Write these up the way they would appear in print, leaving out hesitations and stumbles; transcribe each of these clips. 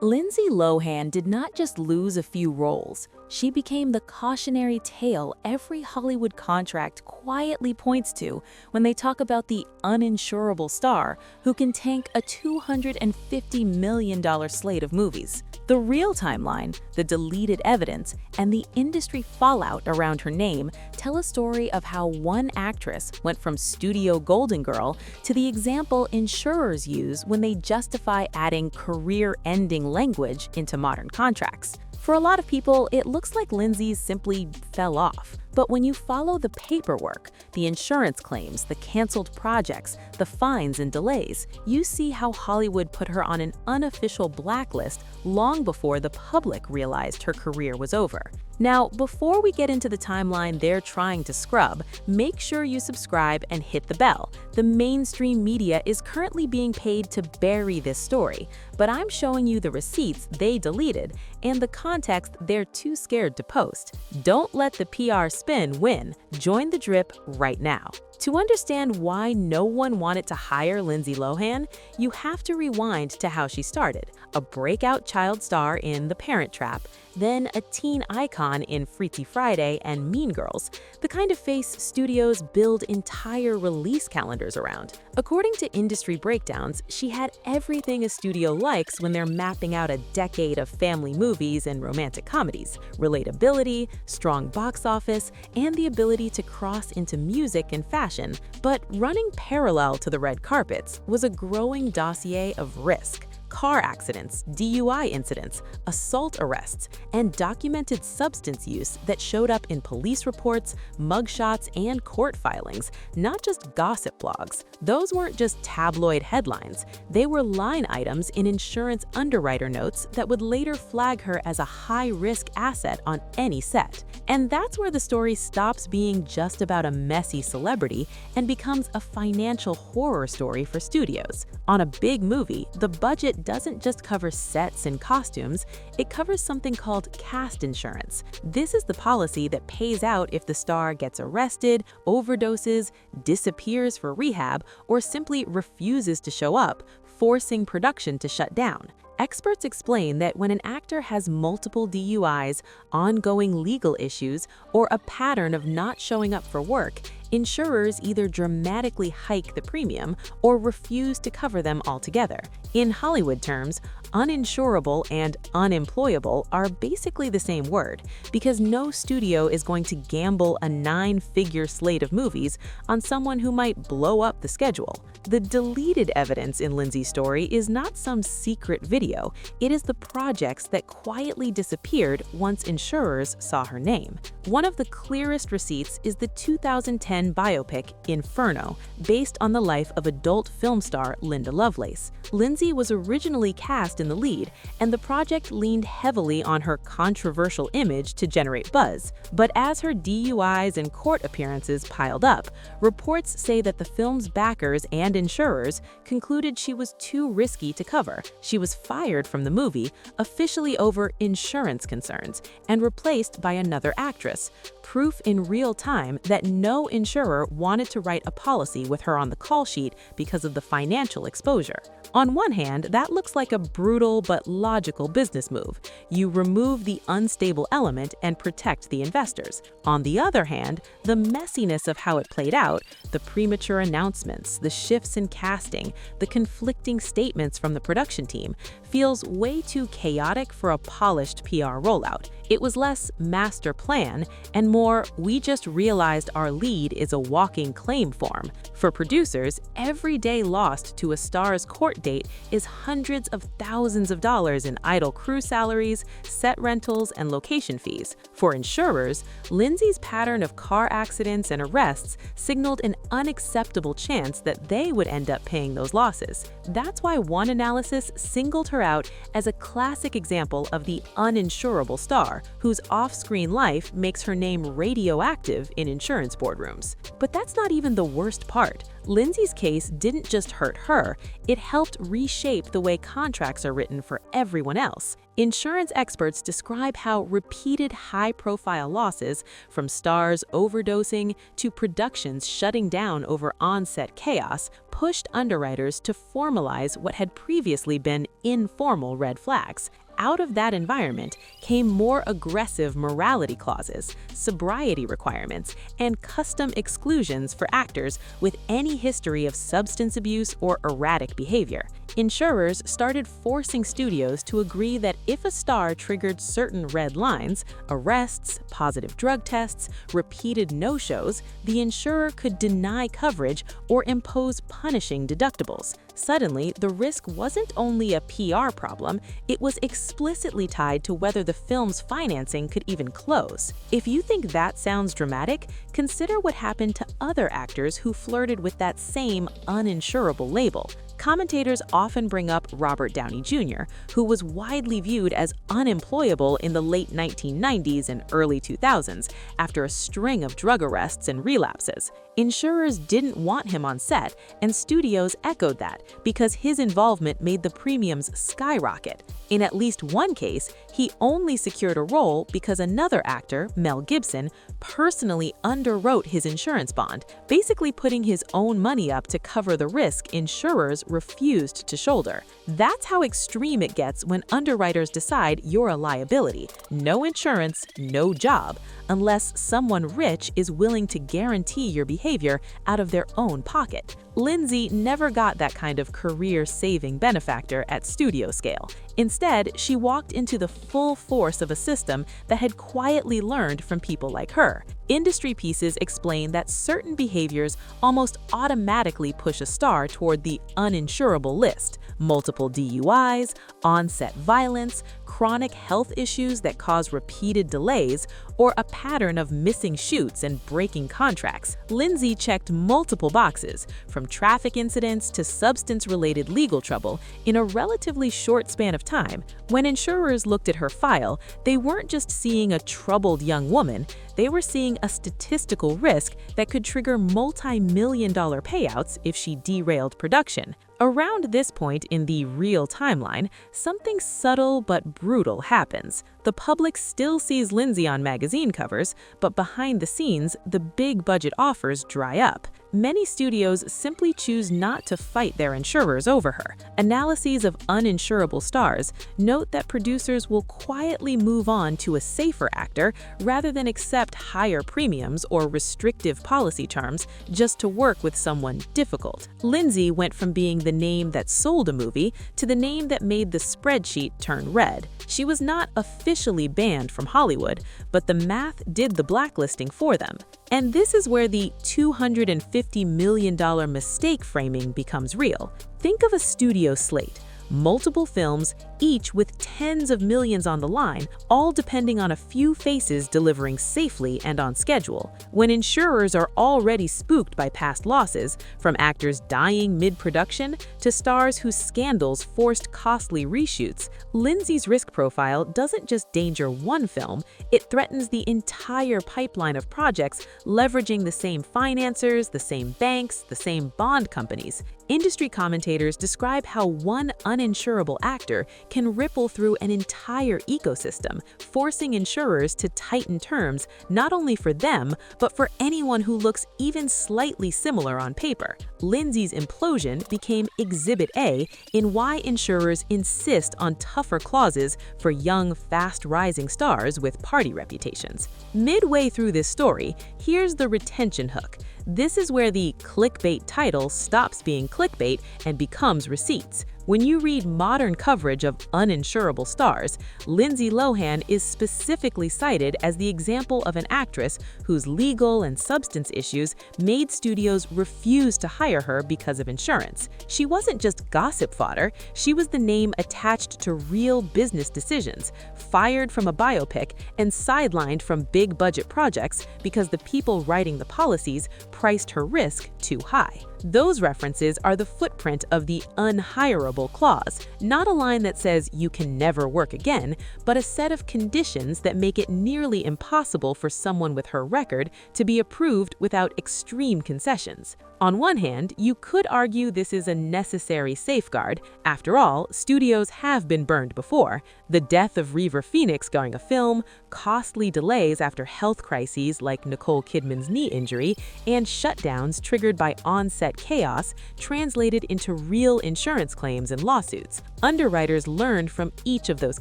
Lindsay Lohan did not just lose a few roles, she became the cautionary tale every Hollywood contract quietly points to when they talk about the uninsurable star who can tank a $250 million slate of movies. The real timeline, the deleted evidence, and the industry fallout around her name tell a story of how one actress went from studio golden girl to the example insurers use when they justify adding career-ending language into modern contracts. For a lot of people, it looks like Lindsay simply fell off. But when you follow the paperwork, the insurance claims, the canceled projects, the fines and delays, you see how Hollywood put her on an unofficial blacklist long before the public realized her career was over. Now, before we get into the timeline they're trying to scrub, make sure you subscribe and hit the bell. The mainstream media is currently being paid to bury this story, but I'm showing you the receipts they deleted and the context they're too scared to post. Don't let the PR spin win. Join the drip right now. To understand why no one wanted to hire Lindsay Lohan, you have to rewind to how she started. A breakout child star in The Parent Trap, then a teen icon in Freaky Friday and Mean Girls, the kind of face studios build entire release calendars around. According to industry breakdowns, she had everything a studio likes when they're mapping out a decade of family movies and romantic comedies: relatability, strong box office, and the ability to cross into music and fashion. But running parallel to the red carpets was a growing dossier of risk. Car accidents, DUI incidents, assault arrests, and documented substance use that showed up in police reports, mugshots, and court filings, not just gossip blogs. Those weren't just tabloid headlines. They were line items in insurance underwriter notes that would later flag her as a high-risk asset on any set. And that's where the story stops being just about a messy celebrity and becomes a financial horror story for studios. On a big movie, the budget doesn't just cover sets and costumes, it covers something called cast insurance. This is the policy that pays out if the star gets arrested, overdoses, disappears for rehab, or simply refuses to show up, forcing production to shut down. Experts explain that when an actor has multiple DUIs, ongoing legal issues, or a pattern of not showing up for work, insurers either dramatically hike the premium or refuse to cover them altogether. In Hollywood terms, uninsurable and unemployable are basically the same word, because no studio is going to gamble a 9-figure slate of movies on someone who might blow up the schedule. The deleted evidence in Lindsay's story is not some secret video, it is the projects that quietly disappeared once insurers saw her name. One of the clearest receipts is the 2010 biopic Inferno, based on the life of adult film star Linda Lovelace. Lindsay was originally cast in the lead, and the project leaned heavily on her controversial image to generate buzz. But as her DUIs and court appearances piled up, reports say that the film's backers and insurers concluded she was too risky to cover. She was fired from the movie, officially over insurance concerns, and replaced by another actress. Proof in real time that no insurer wanted to write a policy with her on the call sheet because of the financial exposure. On one hand, that looks like a brutal but logical business move. You remove the unstable element and protect the investors. On the other hand, the messiness of how it played out, the premature announcements, the shifts in casting, the conflicting statements from the production team, feels way too chaotic for a polished PR rollout. It was less master plan and more, we just realized our lead is a walking claim form. For producers, every day lost to a star's court date is hundreds of thousands of dollars in idle crew salaries, set rentals, and location fees. For insurers, Lindsay's pattern of car accidents and arrests signaled an unacceptable chance that they would end up paying those losses. That's why one analysis singled her out as a classic example of the uninsurable star, star whose off-screen life makes her name radioactive in insurance boardrooms. But that's not even the worst part. Lindsay's case didn't just hurt her, it helped reshape the way contracts are written for everyone else. Insurance experts describe how repeated high-profile losses, from stars overdosing to productions shutting down over on-set chaos, pushed underwriters to formalize what had previously been informal red flags. Out of that environment came more aggressive morality clauses, sobriety requirements, and custom exclusions for actors with any history of substance abuse or erratic behavior. Insurers started forcing studios to agree that if a star triggered certain red lines, arrests, positive drug tests, repeated no-shows, the insurer could deny coverage or impose punishing deductibles. Suddenly, the risk wasn't only a PR problem, it was explicitly tied to whether the film's financing could even close. If you think that sounds dramatic, consider what happened to other actors who flirted with that same uninsurable label. Commentators often bring up Robert Downey Jr., who was widely viewed as unemployable in the late 1990s and early 2000s after a string of drug arrests and relapses. Insurers didn't want him on set, and studios echoed that because his involvement made the premiums skyrocket. In at least one case, he only secured a role because another actor, Mel Gibson, personally underwrote his insurance bond, basically putting his own money up to cover the risk insurers refused to shoulder. That's how extreme it gets when underwriters decide you're a liability. No insurance, no job, unless someone rich is willing to guarantee your behavior out of their own pocket. Lindsay never got that kind of career-saving benefactor at studio scale. Instead, she walked into the full force of a system that had quietly learned from people like her. Industry pieces explain that certain behaviors almost automatically push a star toward the uninsurable list. Multiple DUIs, on-set violence, chronic health issues that cause repeated delays, or a pattern of missing shoots and breaking contracts. Lindsay checked multiple boxes, from traffic incidents to substance-related legal trouble, in a relatively short span of time. When insurers looked at her file, they weren't just seeing a troubled young woman, they were seeing a statistical risk that could trigger multi-million-dollar payouts if she derailed production. Around this point in the real timeline, something subtle but brutal happens. The public still sees Lindsay on magazine covers, but behind the scenes, the big budget offers dry up. Many studios simply choose not to fight their insurers over her. Analyses of uninsurable stars note that producers will quietly move on to a safer actor rather than accept higher premiums or restrictive policy terms just to work with someone difficult. Lindsay went from being the name that sold a movie to the name that made the spreadsheet turn red. She was not officially banned from Hollywood, but the math did the blacklisting for them. And this is where the $250 million mistake framing becomes real. Think of a studio slate. Multiple films, each with tens of millions on the line, all depending on a few faces delivering safely and on schedule. When insurers are already spooked by past losses, from actors dying mid-production to stars whose scandals forced costly reshoots, Lindsay's risk profile doesn't just danger one film, it threatens the entire pipeline of projects leveraging the same financiers, the same banks, the same bond companies. Industry commentators describe how one uninsurable actor can ripple through an entire ecosystem, forcing insurers to tighten terms not only for them, but for anyone who looks even slightly similar on paper. Lindsay's implosion became Exhibit A in why insurers insist on tougher clauses for young, fast-rising stars with party reputations. Midway through this story, here's the retention hook. This is where the clickbait title stops being clickbait and becomes receipts. When you read modern coverage of uninsurable stars, Lindsay Lohan is specifically cited as the example of an actress whose legal and substance issues made studios refuse to hire her because of insurance. She wasn't just gossip fodder, she was the name attached to real business decisions, fired from a biopic and sidelined from big budget projects because the people writing the policies priced her risk too high. Those references are the footprint of the unhireable clause, not a line that says you can never work again, but a set of conditions that make it nearly impossible for someone with her record to be approved without extreme concessions. On one hand, you could argue this is a necessary safeguard. After all, studios have been burned before. The death of River Phoenix during a film, costly delays after health crises like Nicole Kidman's knee injury, and shutdowns triggered by on-set chaos translated into real insurance claims and lawsuits. Underwriters learned from each of those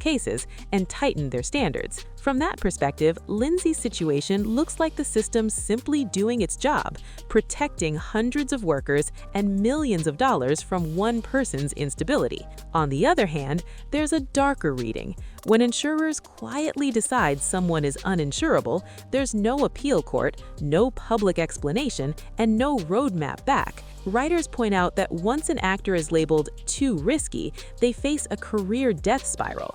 cases and tightened their standards. From that perspective, Lindsay's situation looks like the system simply doing its job, protecting hundreds of workers and millions of dollars from one person's instability. On the other hand, there's a darker reading. When insurers quietly decide someone is uninsurable, there's no appeal court, no public explanation, and no roadmap back. Writers point out that once an actor is labeled too risky, they face a career death spiral.